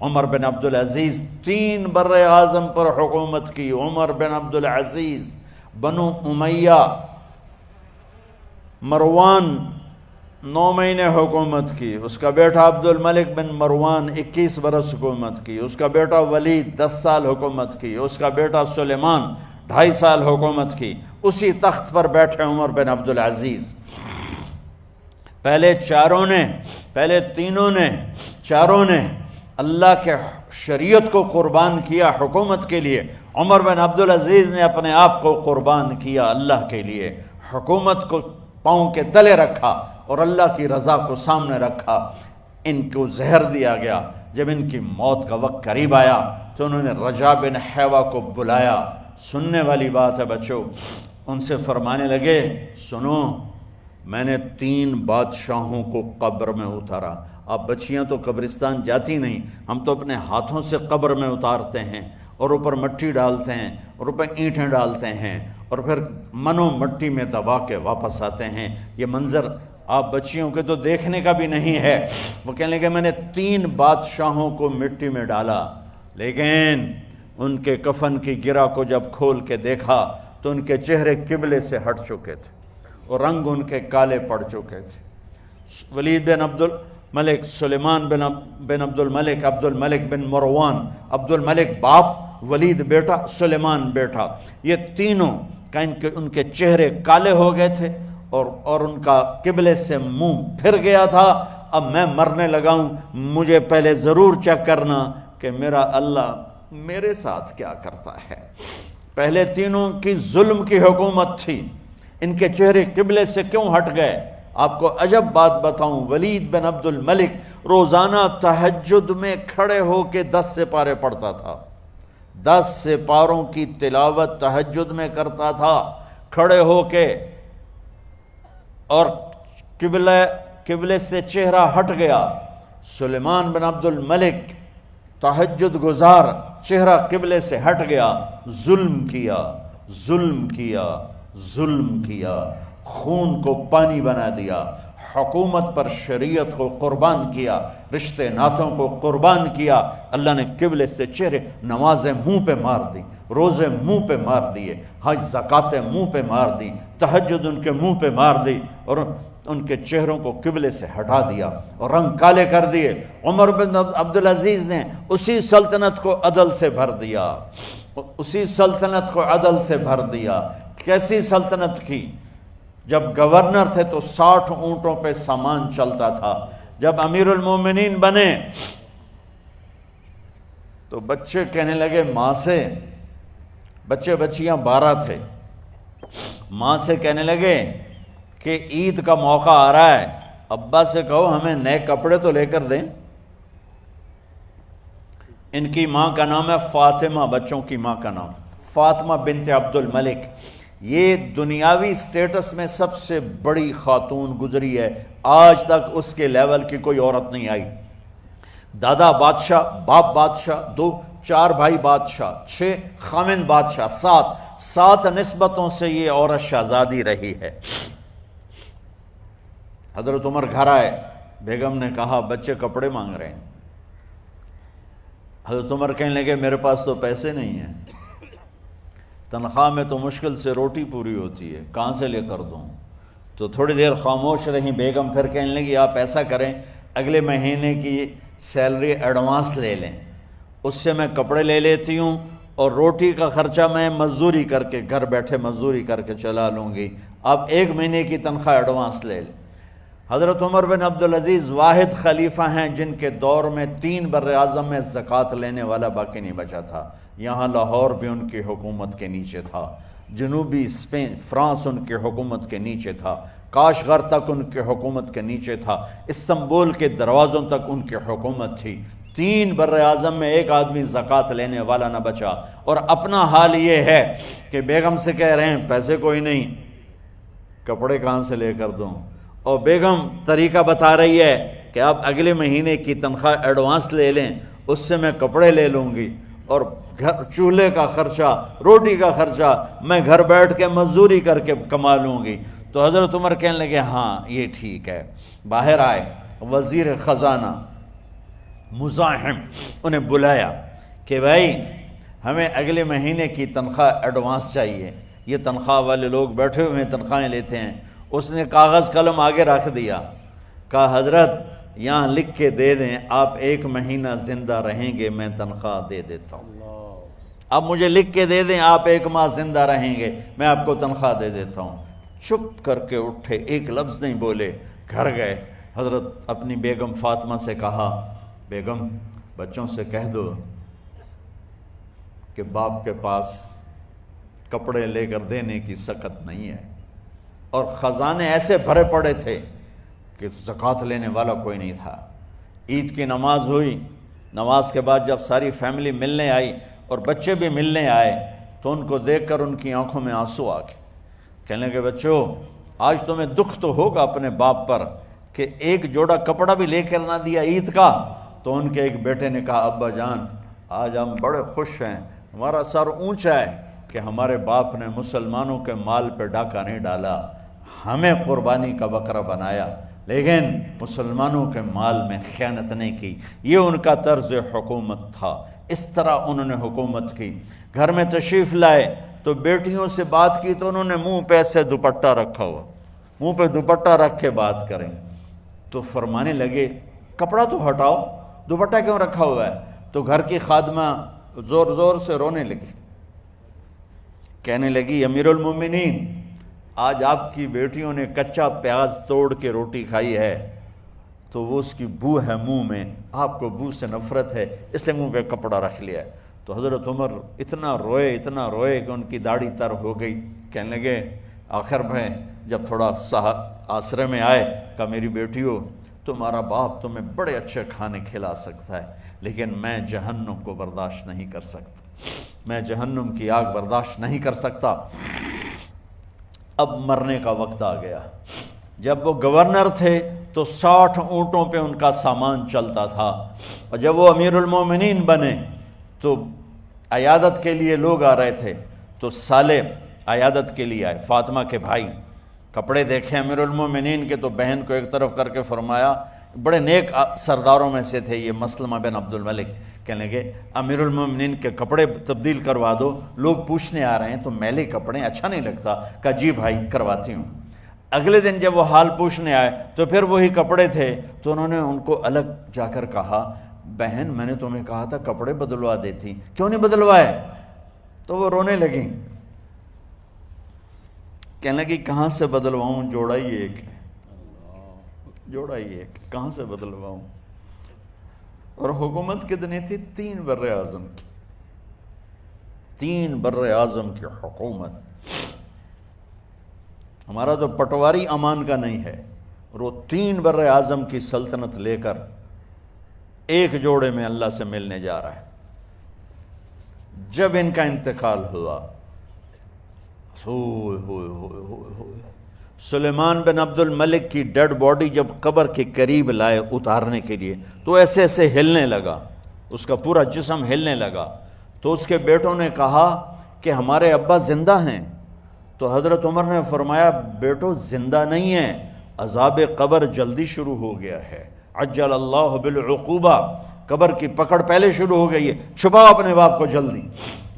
عمر بن عبدالعزیز 3 بر اعظم پر حکومت کی. عمر بن عبدالعزیز بنو امیہ، مروان 9 مہینے حکومت کی، اس کا بیٹا عبد الملک بن مروان 21 برس حکومت کی، اس کا بیٹا ولید 10 سال حکومت کی، اس کا بیٹا سلیمان 2.5 سال حکومت کی. اسی تخت پر بیٹھے عمر بن عبدالعزیز. پہلے چاروں نے اللہ کے شریعت کو قربان کیا حکومت کے لیے. عمر بن عبدالعزیز نے اپنے آپ کو قربان کیا اللہ کے لیے، حکومت کو پاؤں کے تلے رکھا اور اللہ کی رضا کو سامنے رکھا. ان کو زہر دیا گیا. جب ان کی موت کا وقت قریب آیا تو انہوں نے رجا بن حیوہ کو بلایا. سننے والی بات ہے بچوں. ان سے فرمانے لگے، سنو، میں نے 3 بادشاہوں کو قبر میں اتارا. اب بچیاں تو قبرستان جاتی نہیں، ہم تو اپنے ہاتھوں سے قبر میں اتارتے ہیں اور اوپر مٹی ڈالتے ہیں اور اوپر اینٹیں ڈالتے ہیں اور پھر منو مٹی میں دبا کے واپس آتے ہیں. یہ منظر آپ بچیوں کے تو دیکھنے کا بھی نہیں ہے. وہ کہنے لگے میں نے 3 بادشاہوں کو مٹی میں ڈالا، لیکن ان کے کفن کی گرہ کو جب کھول کے دیکھا تو ان کے چہرے قبلے سے ہٹ چکے تھے اور رنگ ان کے کالے پڑ چکے تھے. ولید بن عبد الملک، سلیمان بن عبد الملک بن مروان، عبد الملک باپ، ولید بیٹا، سلیمان بیٹا، یہ تینوں کا ان کے چہرے کالے ہو گئے تھے اور ان کا قبلے سے منہ پھر گیا تھا. اب میں مرنے لگا ہوں، مجھے پہلے ضرور چیک کرنا کہ میرا اللہ میرے ساتھ کیا کرتا ہے. پہلے تینوں کی ظلم کی حکومت تھی، ان کے چہرے قبلے سے کیوں ہٹ گئے؟ آپ کو عجب بات بتاؤں، ولید بن عبد الملک روزانہ تہجد میں کھڑے ہو کے 10 سپارے پڑھتا تھا. 10 سپاروں کی تلاوت تہجد میں کرتا تھا کھڑے ہو کے، اور قبلے سے چہرہ ہٹ گیا. سلیمان بن عبد الملک تہجد گزار، چہرہ قبلے سے ہٹ گیا، ظلم کیا، خون کو پانی بنا دیا، حکومت پر شریعت کو قربان کیا، رشتے ناتوں کو قربان کیا. اللہ نے قبلے سے چہرے، نمازیں منہ پہ مار دی، روزے منہ پہ مار دیے، حج زکاتیں منہ پہ مار دی، تہجد ان کے منہ پہ مار دی اور ان کے چہروں کو قبلے سے ہٹا دیا اور رنگ کالے کر دیے. عمر بن عبدالعزیز نے اسی سلطنت کو عدل سے بھر دیا. کیسی سلطنت کی؟ جب گورنر تھے تو 60 اونٹوں پہ سامان چلتا تھا. جب امیر المومنین بنے تو بچے کہنے لگے ماں سے، بچیاں 12 تھے، ماں سے کہنے لگے کہ عید کا موقع آ رہا ہے، ابا سے کہو ہمیں نئے کپڑے تو لے کر دیں. ان کی ماں کا نام ہے فاطمہ، بچوں کی ماں کا نام فاطمہ بنت عبد الملک. یہ دنیاوی سٹیٹس میں سب سے بڑی خاتون گزری ہے، آج تک اس کے لیول کی کوئی عورت نہیں آئی. دادا بادشاہ، باپ بادشاہ، 4 بھائی بادشاہ، 6 خامند بادشاہ، 7 نسبتوں سے یہ عورت شہزادی رہی ہے. حضرت عمر گھر آئے، بیگم نے کہا بچے کپڑے مانگ رہے ہیں. حضرت عمر کہنے لگے میرے پاس تو پیسے نہیں ہیں، تنخواہ میں تو مشکل سے روٹی پوری ہوتی ہے، کہاں سے لے کر دوں؟ تو تھوڑی دیر خاموش رہی بیگم، پھر کہنے لگی آپ ایسا کریں، اگلے مہینے کی سیلری ایڈوانس لے لیں، اس سے میں کپڑے لے لیتی ہوں اور روٹی کا خرچہ میں مزدوری کر کے، گھر بیٹھے مزدوری کر کے چلا لوں گی، آپ 1 مہینے کی تنخواہ ایڈوانس لے لیں. حضرت عمر بن عبدالعزیز واحد خلیفہ ہیں جن کے دور میں 3 بر اعظم میں زکوٰۃ لینے والا باقی نہیں بچا تھا. یہاں لاہور بھی ان کی حکومت کے نیچے تھا، جنوبی اسپین فرانس ان کی حکومت کے نیچے تھا، کاشغر تک ان کی حکومت کے نیچے تھا، استنبول کے دروازوں تک ان کی حکومت تھی. 3 بر اعظم میں ایک آدمی زکوٰۃ لینے والا نہ بچا. اور اپنا حال یہ ہے کہ بیگم سے کہہ رہے ہیں پیسے کوئی نہیں، کپڑے کہاں سے لے کر دوں؟ اور بیگم طریقہ بتا رہی ہے کہ آپ اگلے مہینے کی تنخواہ ایڈوانس لے لیں، اس سے میں کپڑے لے لوں گی اور چولہے کا خرچہ، روٹی کا خرچہ میں گھر بیٹھ کے مزدوری کر کے کما لوں گی. تو حضرت عمر کہنے لگے ہاں یہ ٹھیک ہے. باہر آئے وزیر خزانہ مزاحم انہیں بلایا کہ بھائی ہمیں اگلے مہینے کی تنخواہ ایڈوانس چاہیے، یہ تنخواہ والے لوگ بیٹھے ہوئے ہیں تنخواہیں لیتے ہیں۔ اس نے کاغذ قلم آگے رکھ دیا، کہا حضرت یہاں لکھ کے دے دیں آپ 1 مہینہ زندہ رہیں گے میں تنخواہ دے دیتا ہوں، اب مجھے لکھ کے دے دیں آپ 1 ماہ زندہ رہیں گے میں آپ کو تنخواہ دے دیتا ہوں۔ چپ کر کے اٹھے، ایک لفظ نہیں بولے، گھر گئے۔ حضرت اپنی بیگم فاطمہ سے کہا بیگم بچوں سے کہہ دو کہ باپ کے پاس کپڑے لے کر دینے کی سکت نہیں ہے، اور خزانے ایسے بھرے پڑے تھے کہ زکوٰۃ لینے والا کوئی نہیں تھا۔ عید کی نماز ہوئی، نماز کے بعد جب ساری فیملی ملنے آئی اور بچے بھی ملنے آئے تو ان کو دیکھ کر ان کی آنکھوں میں آنسو آ گئے، کہنے لگے بچوں آج تمہیں دکھ تو ہوگا اپنے باپ پر کہ ایک جوڑا کپڑا بھی لے کر نہ دیا عید کا۔ تو ان کے ایک بیٹے نے کہا ابا جان آج ہم بڑے خوش ہیں، ہمارا سر اونچا ہے کہ ہمارے باپ نے مسلمانوں کے مال پہ ڈاکہ نہیں ڈالا، ہمیں قربانی کا بکرا بنایا لیکن مسلمانوں کے مال میں خیانت نہیں کی۔ یہ ان کا طرز حکومت تھا، اس طرح انہوں نے حکومت کی۔ گھر میں تشریف لائے تو بیٹیوں سے بات کی تو انہوں نے منہ پہ ایسے دوپٹہ رکھا ہوا، منہ پہ دوپٹہ رکھ کے بات کریں تو فرمانے لگے کپڑا تو ہٹاؤ، دوپٹہ کیوں رکھا ہوا ہے؟ تو گھر کی خادمہ زور زور سے رونے لگی، کہنے لگی امیر المومنین آج آپ کی بیٹیوں نے کچا پیاز توڑ کے روٹی کھائی ہے تو وہ اس کی بو ہے منہ میں، آپ کو بو سے نفرت ہے اس لیے منہ پہ کپڑا رکھ لیا ہے۔ تو حضرت عمر اتنا روئے کہ ان کی داڑھی تر ہو گئی، کہنے لگے آخر میں جب تھوڑا آسرے میں آئے کہا میری بیٹیوں تمہارا باپ تمہیں بڑے اچھے کھانے کھلا سکتا ہے لیکن میں جہنم کو برداشت نہیں کر سکتا، میں جہنم کی آگ برداشت نہیں کر سکتا۔ اب مرنے کا وقت آ گیا۔ جب وہ گورنر تھے تو 60 اونٹوں پہ ان کا سامان چلتا تھا، اور جب وہ امیر المومنین بنے تو عیادت کے لیے لوگ آ رہے تھے تو سالے عیادت کے لیے آئے، فاطمہ کے بھائی کپڑے دیکھے امیر المومنین کے تو بہن کو ایک طرف کر کے فرمایا، بڑے نیک سرداروں میں سے تھے یہ مسلمہ بن عبد الملک، کہنے لگے امیر المومنین کے کپڑے تبدیل کروا دو، لوگ پوچھنے آ رہے ہیں تو میلے کپڑے اچھا نہیں لگتا۔ کہا جی بھائی کرواتی ہوں۔ اگلے دن جب وہ حال پوچھنے آئے تو پھر وہی کپڑے تھے تو انہوں نے ان کو الگ جا کر کہا بہن میں نے تمہیں کہا تھا کپڑے بدلوا دیتی، کیوں نہیں بدلوائے؟ تو وہ رونے لگیں، کہنے لگی کہاں سے بدلواؤں، جوڑا ہی ایک ہے، جوڑا ہی ایک، کہاں سے بدلواؤں؟ اور حکومت کتنی تھی؟ 3 بر اعظم کی، 3 بر اعظم کی حکومت۔ ہمارا تو پٹواری امان کا نہیں ہے، اور وہ 3 بر اعظم کی سلطنت لے کر ایک جوڑے میں اللہ سے ملنے جا رہا ہے۔ جب ان کا انتقال ہوا سلیمان بن عبد الملک کی ڈیڈ باڈی جب قبر کے قریب لائے اتارنے کے لیے تو ایسے ایسے ہلنے لگا، اس کا پورا جسم ہلنے لگا۔ تو اس کے بیٹوں نے کہا کہ ہمارے ابا زندہ ہیں، تو حضرت عمر نے فرمایا بیٹو زندہ نہیں ہیں، عذاب قبر جلدی شروع ہو گیا ہے، عجل اللہ بالعقوبہ، قبر کی پکڑ پہلے شروع ہو گئی ہے، چھپاؤ اپنے باپ کو جلدی۔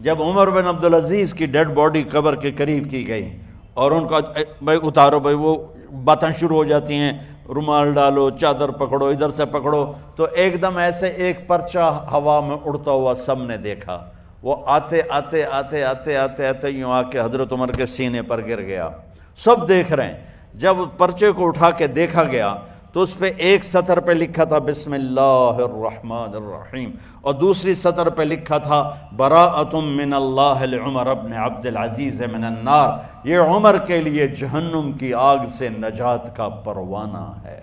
جب عمر بن عبدالعزیز کی ڈیڈ باڈی قبر کے قریب کی گئی اور ان کا بھائی اتارو، بھائی وہ باتیں شروع ہو جاتی ہیں، رومال ڈالو، چادر پکڑو، ادھر سے پکڑو، تو ایک دم ایسے ایک پرچہ ہوا میں اڑتا ہوا سب نے دیکھا، وہ آتے آتے آتے آتے آتے آتے یوں آ کے حضرت عمر کے سینے پر گر گیا۔ سب دیکھ رہے ہیں۔ جب پرچے کو اٹھا کے دیکھا گیا تو اس پہ ایک سطر پہ لکھا تھا بسم اللہ الرحمن الرحیم، اور دوسری سطر پہ لکھا تھا براءۃ من اللہ لعمر بن عبد العزیز من النار، یہ عمر کے لیے جہنم کی آگ سے نجات کا پروانہ ہے۔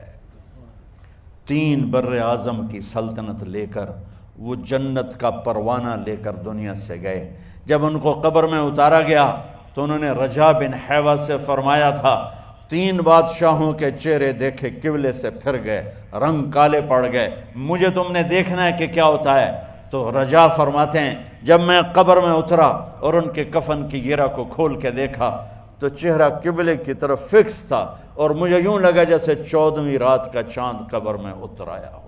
3 بر اعظم کی سلطنت لے کر وہ جنت کا پروانہ لے کر دنیا سے گئے۔ جب ان کو قبر میں اتارا گیا تو انہوں نے رجا بن حیوہ سے فرمایا تھا 3 بادشاہوں کے چہرے دیکھے قبلے سے پھر گئے، رنگ کالے پڑ گئے، مجھے تم نے دیکھنا ہے کہ کیا ہوتا ہے؟ تو رجا فرماتے ہیں جب میں قبر میں اترا اور ان کے کفن کی گرہ کو کھول کے دیکھا تو چہرہ قبلے کی طرف فکس تھا، اور مجھے یوں لگا جیسے 14ویں رات کا چاند قبر میں اتر آیا ہو۔